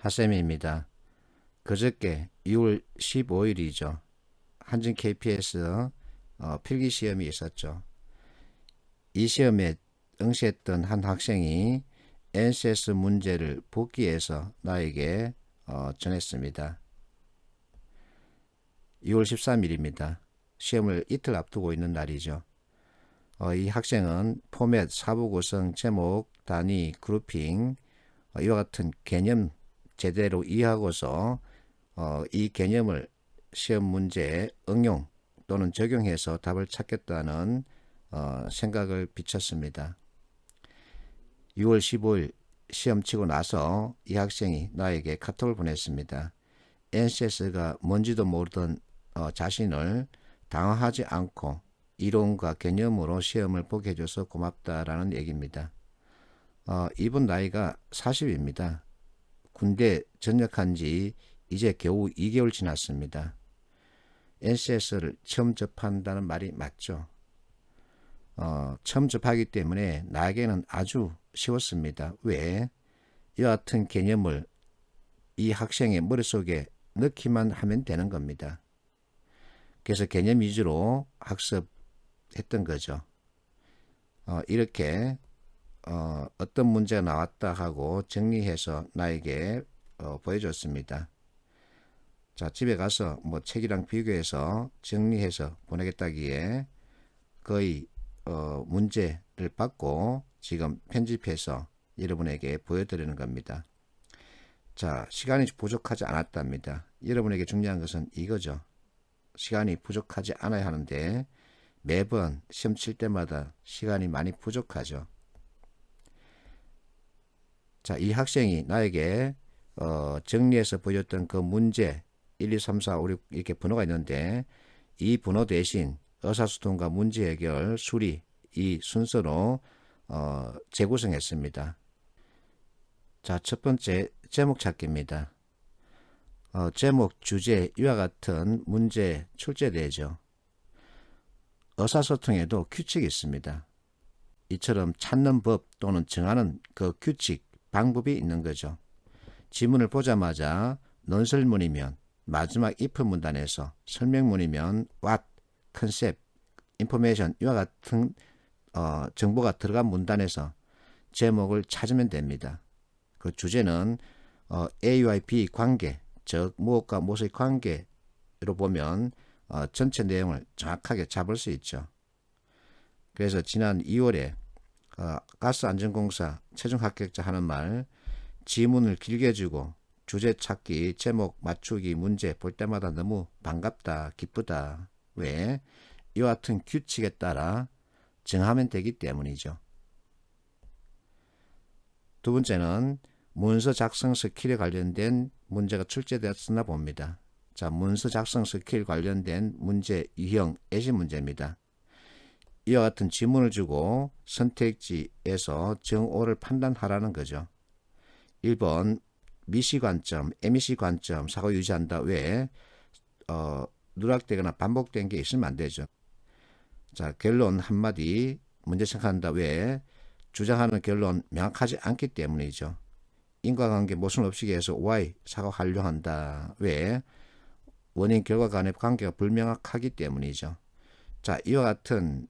하쌤입니다. 그저께 6월 15일이죠. 한진 KPS 필기 시험이 있었죠. 이 시험에 응시했던 한 학생이 NCS 문제를 복기해서 나에게 전했습니다. 6월 13일입니다. 시험을 이틀 앞두고 있는 날이죠. 이 학생은 포맷, 사부 구성, 제목, 단위, 그룹핑 이와 같은 개념 제대로 이해하고서 이 개념을 시험 문제에 응용 또는 적용해서 답을 찾겠다는 생각을 비췄습니다. 6월 15일 시험 치고 나서 이 학생이 나에게 카톡을 보냈습니다. NCS가 뭔지도 모르던 자신을 당황하지 않고 이론과 개념으로 시험을 보게 해줘서 고맙다라는 얘기입니다. 이분 나이가 40입니다. 군대 전역한 지 이제 겨우 2개월 지났습니다. NCS를 처음 접한다는 말이 맞죠. 처음 접하기 때문에 나에게는 아주 쉬웠습니다. 왜? 이와 같은 개념을 이 학생의 머릿속에 넣기만 하면 되는 겁니다. 그래서 개념 위주로 학습했던 거죠. 이렇게 어떤 문제가 나왔다 하고 정리해서 나에게 보여줬습니다. 자, 집에 가서 뭐 책이랑 비교해서 정리해서 보내겠다기에 거의 문제를 받고 지금 편집해서 여러분에게 보여드리는 겁니다. 자, 시간이 부족하지 않았답니다. 여러분에게 중요한 것은 이거죠. 시간이 부족하지 않아야 하는데 매번 시험 칠 때마다 시간이 많이 부족하죠. 자, 이 학생이 나에게 정리해서 보여줬던 그 문제 1, 2, 3, 4, 5, 6 이렇게 번호가 있는데 이 번호 대신 의사소통과 문제 해결, 수리 이 순서로 재구성했습니다. 자, 첫 번째 제목 찾기입니다. 제목, 주제 이와 같은 문제 출제되죠. 의사소통에도 규칙이 있습니다. 이처럼 찾는 법 또는 정하는 그 규칙, 방법이 있는 거죠. 지문을 보자마자 논설문이면 마지막 if 문단에서 설명문이면 what, 컨셉, 인포메이션 이와 같은 정보가 들어간 문단에서 제목을 찾으면 됩니다. 그 주제는 A와 B 관계, 즉 무엇과 무엇의 관계로 보면 전체 내용을 정확하게 잡을 수 있죠. 그래서 지난 2월에 가스안전공사 최종 합격자 하는 말 지문을 길게 주고 주제 찾기, 제목 맞추기 문제 볼 때마다 너무 반갑다, 기쁘다. 왜? 이와 같은 규칙에 따라 정하면 되기 때문이죠. 두 번째는 문서 작성 스킬에 관련된 문제가 출제되었으나 봅니다. 자, 문서 작성 스킬 관련된 문제 유형 예시 문제입니다. 이와 같은 지문을 주고 선택지에서 정오를 판단하라는 거죠. 1번 미시 관점, MEC 관점 사고 유지한다 외에 누락되거나 반복된 게 있으면 안 되죠. 자, 결론 한마디 문제 생각한다 외에 주장하는 결론 명확하지 않기 때문이죠. 인과관계 모순 없이에서 Y 사고 완료한다 외에 원인 결과 간의 관계가 불명확하기 때문이죠. 자, 이와 같은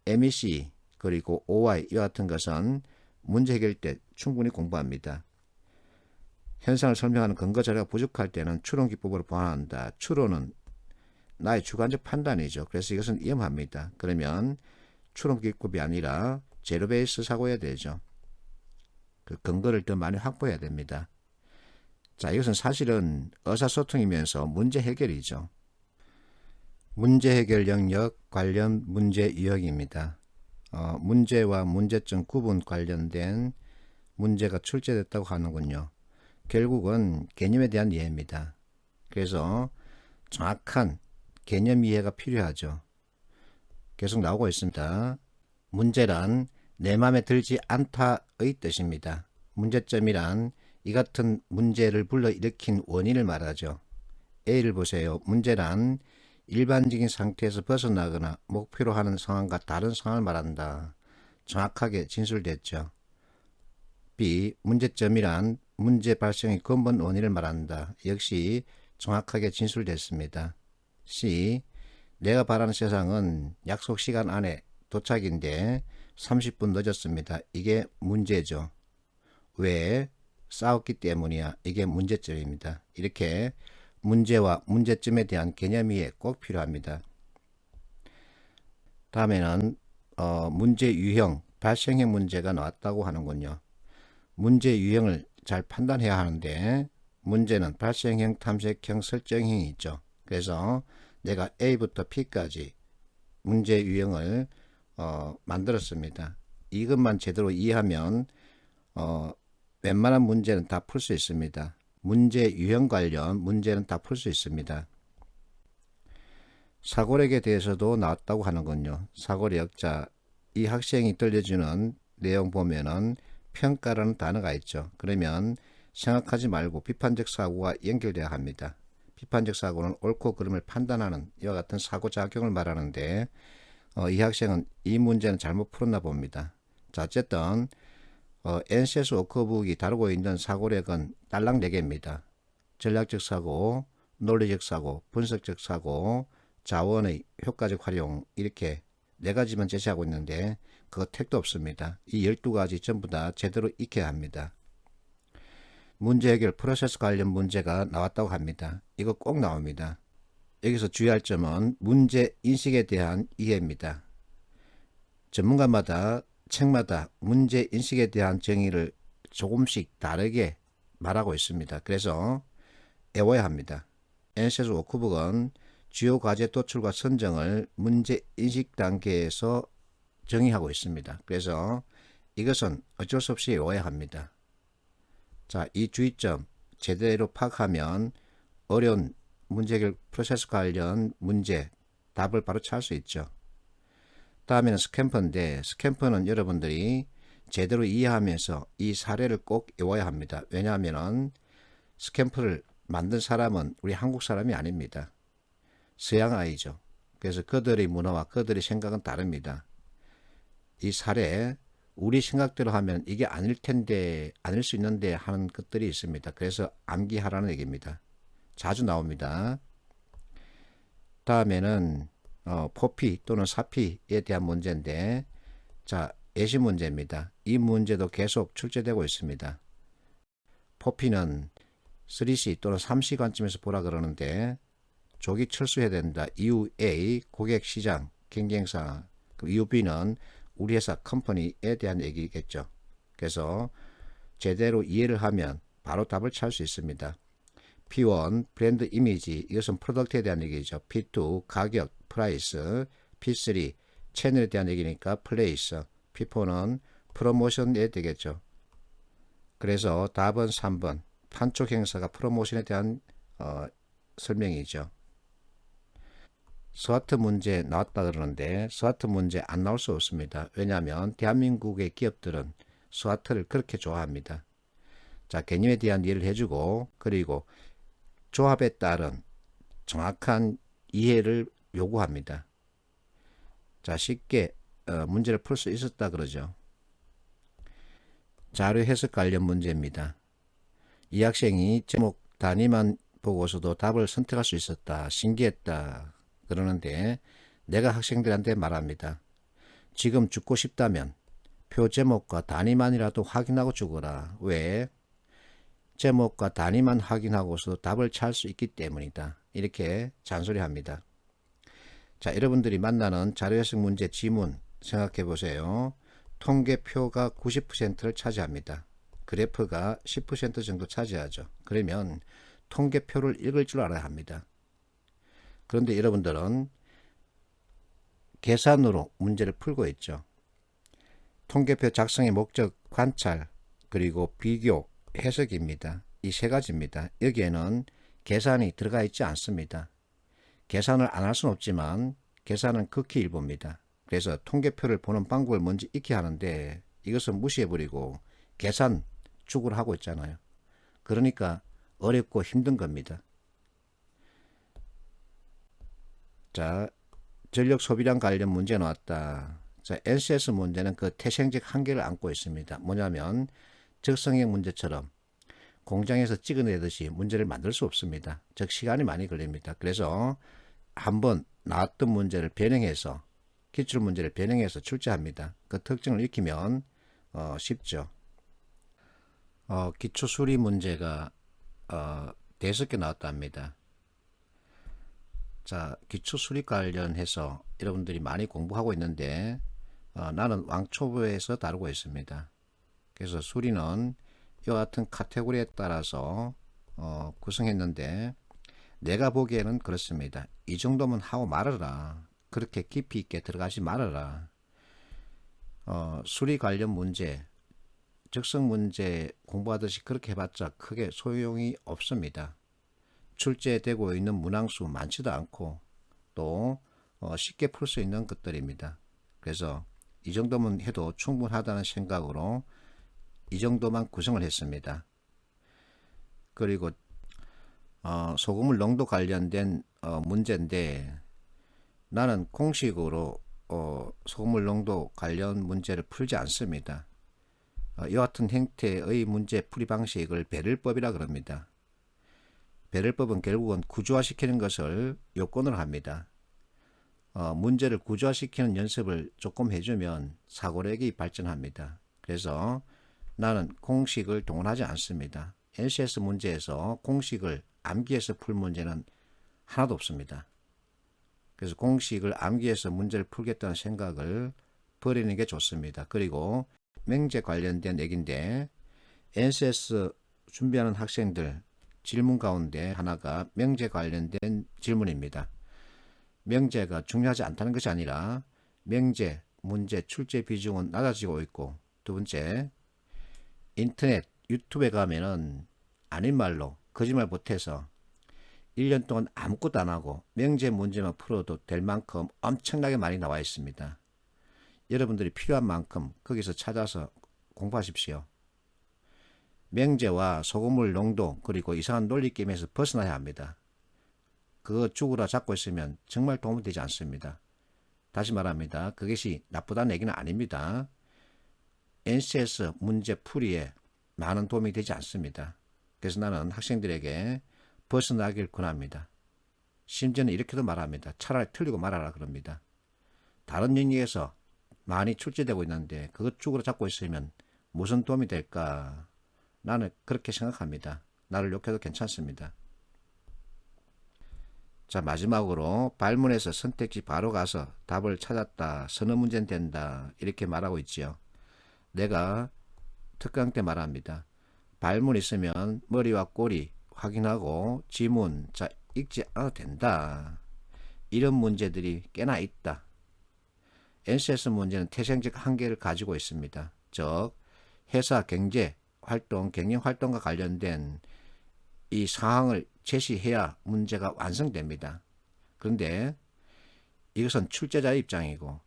MEC 그리고 OY 이와 같은 것은 문제 해결 때 충분히 공부합니다. 현상을 설명하는 근거 자료가 부족할 때는 추론 기법으로 보완한다. 추론은 나의 주관적 판단이죠. 그래서 이것은 위험합니다. 그러면 추론 기법이 아니라 제로 베이스 사고해야 되죠. 그 근거를 더 많이 확보해야 됩니다. 자, 이것은 사실은 의사소통이면서 문제 해결이죠. 문제 해결 영역 관련 문제 유형입니다. 문제와 문제점 구분 관련된 문제가 출제됐다고 하는군요. 결국은 개념에 대한 이해입니다. 그래서 정확한 개념 이해가 필요하죠. 계속 나오고 있습니다. 문제란 내 마음에 들지 않다의 뜻입니다. 문제점이란 이 같은 문제를 불러일으킨 원인을 말하죠. A를 보세요. 문제란 일반적인 상태에서 벗어나거나 목표로 하는 상황과 다른 상황을 말한다. 정확하게 진술됐죠. B. 문제점이란 문제 발생의 근본 원인을 말한다. 역시 정확하게 진술됐습니다. C. 내가 바라는 세상은 약속 시간 안에 도착인데 30분 늦었습니다. 이게 문제죠. 왜? 싸웠기 때문이야. 이게 문제점입니다. 이렇게 문제와 문제점에 대한 개념 이해 꼭 필요합니다. 다음에는 문제 유형, 발생형 문제가 나왔다고 하는군요. 문제 유형을 잘 판단해야 하는데 문제는 발생형, 탐색형, 설정형이 있죠. 그래서 내가 A부터 P까지 문제 유형을 만들었습니다. 이것만 제대로 이해하면 웬만한 문제는 다 풀 수 있습니다. 문제 유형 관련 문제는 다 풀 수 있습니다. 사고력에 대해서도 나왔다고 하는군요. 사고력, 자, 이 학생이 들려주는 내용 보면은 평가라는 단어가 있죠. 그러면 생각하지 말고 비판적 사고가 연결돼야 합니다. 비판적 사고는 옳고 그름을 판단하는 이와 같은 사고작용을 말하는데 이 학생은 이 문제는 잘못 풀었나 봅니다. 자, 어쨌든 NCS 워크북이 다루고 있는 사고력은 딸랑 4개입니다. 전략적 사고, 논리적 사고, 분석적 사고, 자원의 효과적 활용, 이렇게 4가지만 제시하고 있는데 그거 택도 없습니다. 이 12가지 전부 다 제대로 익혀야 합니다. 문제 해결 프로세스 관련 문제가 나왔다고 합니다. 이거 꼭 나옵니다. 여기서 주의할 점은 문제 인식에 대한 이해입니다. 전문가마다 책마다 문제 인식에 대한 정의를 조금씩 다르게 말하고 있습니다. 그래서 외워야 합니다. NCS 워크북은 주요 과제 도출과 선정을 문제 인식 단계에서 정의하고 있습니다. 그래서 이것은 어쩔 수 없이 외워야 합니다. 자, 이 주의점 제대로 파악하면 어려운 문제 해결 프로세스 관련 문제 답을 바로 찾을 수 있죠. 다음에는 스캠퍼인데 스캠퍼는 여러분들이 제대로 이해하면서 이 사례를 꼭 외워야 합니다. 왜냐하면 스캠퍼를 만든 사람은 우리 한국 사람이 아닙니다. 서양 아이죠. 그래서 그들의 문화와 그들의 생각은 다릅니다. 이 사례 우리 생각대로 하면 이게 아닐 텐데 아닐 수 있는데 하는 것들이 있습니다. 그래서 암기하라는 얘기입니다. 자주 나옵니다. 다음에는 포피 또는 사피에 대한 문제인데 자, 예시 문제입니다. 이 문제도 계속 출제되고 있습니다. 포피는 3C 또는 3C 관점에서 보라 그러는데 조기 철수해야 된다. 이유 A, 고객시장, 경쟁사. 이유 B는 우리 회사 컴퍼니에 대한 얘기겠죠. 그래서 제대로 이해를 하면 바로 답을 찾을 수 있습니다. P1, 브랜드 이미지. 이것은 프로덕트에 대한 얘기죠. P2, 가격, 프라이스. P3, 채널에 대한 얘기니까 플레이스. P4는 프로모션에 되겠죠. 그래서 답은 3번. 판촉 행사가 프로모션에 대한 설명이죠. 스와트 문제 나왔다 그러는데 스와트 문제 안 나올 수 없습니다. 왜냐하면 대한민국의 기업들은 스와트를 그렇게 좋아합니다. 자, 개념에 대한 이해를 해주고 그리고 조합에 따른 정확한 이해를 요구합니다. 자, 쉽게 문제를 풀 수 있었다 그러죠. 자료 해석 관련 문제입니다. 이 학생이 제목 단위만 보고서도 답을 선택할 수 있었다. 신기했다. 그러는데 내가 학생들한테 말합니다. 지금 죽고 싶다면 표 제목과 단위만이라도 확인하고 죽어라. 왜? 제목과 단위만 확인하고서 답을 찾을 수 있기 때문이다. 이렇게 잔소리합니다. 자, 여러분들이 만나는 자료해석 문제 지문 생각해 보세요. 통계표가 90%를 차지합니다. 그래프가 10% 정도 차지하죠. 그러면 통계표를 읽을 줄 알아야 합니다. 그런데 여러분들은 계산으로 문제를 풀고 있죠. 통계표 작성의 목적, 관찰, 그리고 비교, 해석입니다. 이 3가지입니다. 여기에는 계산이 들어가 있지 않습니다. 계산을 안 할 수는 없지만 계산은 극히 일부입니다. 그래서 통계표를 보는 방법을 먼저 익혀야 하는데 이것은 무시해버리고 계산 축을 하고 있잖아요. 그러니까 어렵고 힘든 겁니다. 자, 전력 소비량 관련 문제 나왔다. 자, NCS 문제는 그 태생적 한계를 안고 있습니다. 뭐냐면 적성형 문제처럼 공장에서 찍어내듯이 문제를 만들 수 없습니다. 즉 시간이 많이 걸립니다. 그래서 한번 나왔던 문제를 변형해서 기출문제를 변형해서 출제합니다. 그 특징을 익히면 쉽죠. 기초수리 문제가 5개 나왔다 합니다. 자, 기초수리 관련해서 여러분들이 많이 공부하고 있는데 나는 왕초보에서 다루고 있습니다. 그래서 수리는 이와 같은 카테고리에 따라서 구성했는데 내가 보기에는 그렇습니다. 이 정도면 하고 말아라. 그렇게 깊이 있게 들어가지 말아라. 수리 관련 문제, 적성 문제 공부하듯이 그렇게 해봤자 크게 소용이 없습니다. 출제되고 있는 문항수 많지도 않고 또 쉽게 풀 수 있는 것들입니다. 그래서 이 정도면 해도 충분하다는 생각으로 이 정도만 구성을 했습니다. 그리고 소금물 농도 관련된 문제인데 나는 공식으로 소금물 농도 관련 문제를 풀지 않습니다. 이와 같은 형태의 문제 풀이 방식을 배럴법이라 그럽니다. 배럴법은 결국은 구조화시키는 것을 요건으로 합니다. 문제를 구조화시키는 연습을 조금 해주면 사고력이 발전합니다. 그래서 나는 공식을 동원하지 않습니다. LCS 문제에서 공식을 암기해서 풀 문제는 하나도 없습니다. 그래서 공식을 암기해서 문제를 풀겠다는 생각을 버리는 게 좋습니다. 그리고 명제 관련된 얘기인데 LCS 준비하는 학생들 질문 가운데 하나가 명제 관련된 질문입니다. 명제가 중요하지 않다는 것이 아니라 명제, 문제, 출제 비중은 낮아지고 있고 두 번째 인터넷, 유튜브에 가면은 아닌 말로 거짓말 못해서 1년 동안 아무것도 안 하고 명제 문제만 풀어도 될 만큼 엄청나게 많이 나와 있습니다. 여러분들이 필요한 만큼 거기서 찾아서 공부하십시오. 명제와 소금물 농도 그리고 이상한 논리게임에서 벗어나야 합니다. 그거 죽으라 잡고 있으면 정말 도움이 되지 않습니다. 다시 말합니다. 그것이 나쁘다는 얘기는 아닙니다. NCS 문제 풀이에 많은 도움이 되지 않습니다. 그래서 나는 학생들에게 벗어나길 권합니다. 심지어는 이렇게도 말합니다. 차라리 틀리고 말하라 그럽니다. 다른 영역에서 많이 출제되고 있는데 그것 죽으로 잡고 있으면 무슨 도움이 될까? 나는 그렇게 생각합니다. 나를 욕해도 괜찮습니다. 자, 마지막으로 발문에서 선택지 바로 가서 답을 찾았다. 서너 문제는 된다. 이렇게 말하고 있지요. 내가 특강 때 말합니다. 발문 있으면 머리와 꼬리 확인하고 지문 자 읽지 않아도 된다. 이런 문제들이 꽤나 있다. NCS 문제는 태생적 한계를 가지고 있습니다. 즉 회사 경제 활동, 경영 활동과 관련된 이 사항을 제시해야 문제가 완성됩니다. 그런데 이것은 출제자의 입장이고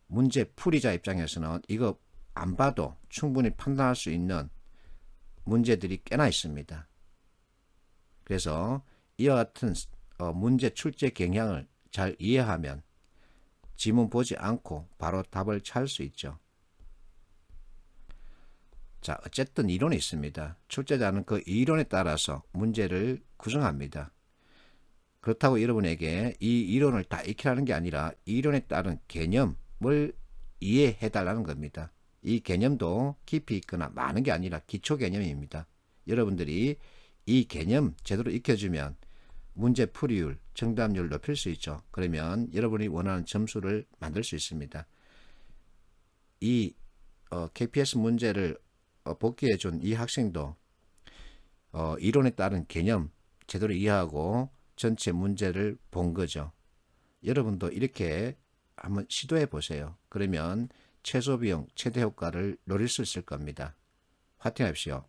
문제 풀이자 입장에서는 이거 안 봐도 충분히 판단할 수 있는 문제들이 꽤나 있습니다. 그래서 이와 같은 문제 출제 경향을 잘 이해하면 지문 보지 않고 바로 답을 찾을 수 있죠. 자, 어쨌든 이론이 있습니다. 출제자는 그 이론에 따라서 문제를 구성합니다. 그렇다고 여러분에게 이 이론을 다 익히라는 게 아니라 이론에 따른 개념을 이해해 달라는 겁니다. 이 개념도 깊이 있거나 많은 게 아니라 기초 개념입니다. 여러분들이 이 개념 제대로 익혀주면 문제 풀이율, 정답률 높일 수 있죠. 그러면 여러분이 원하는 점수를 만들 수 있습니다. 이 KPS 문제를 복귀해 준 이 학생도 이론에 따른 개념 제대로 이해하고 전체 문제를 본 거죠. 여러분도 이렇게 한번 시도해 보세요. 그러면 최소 비용, 최대 효과를 노릴 수 있을 겁니다. 화이팅 하십시오.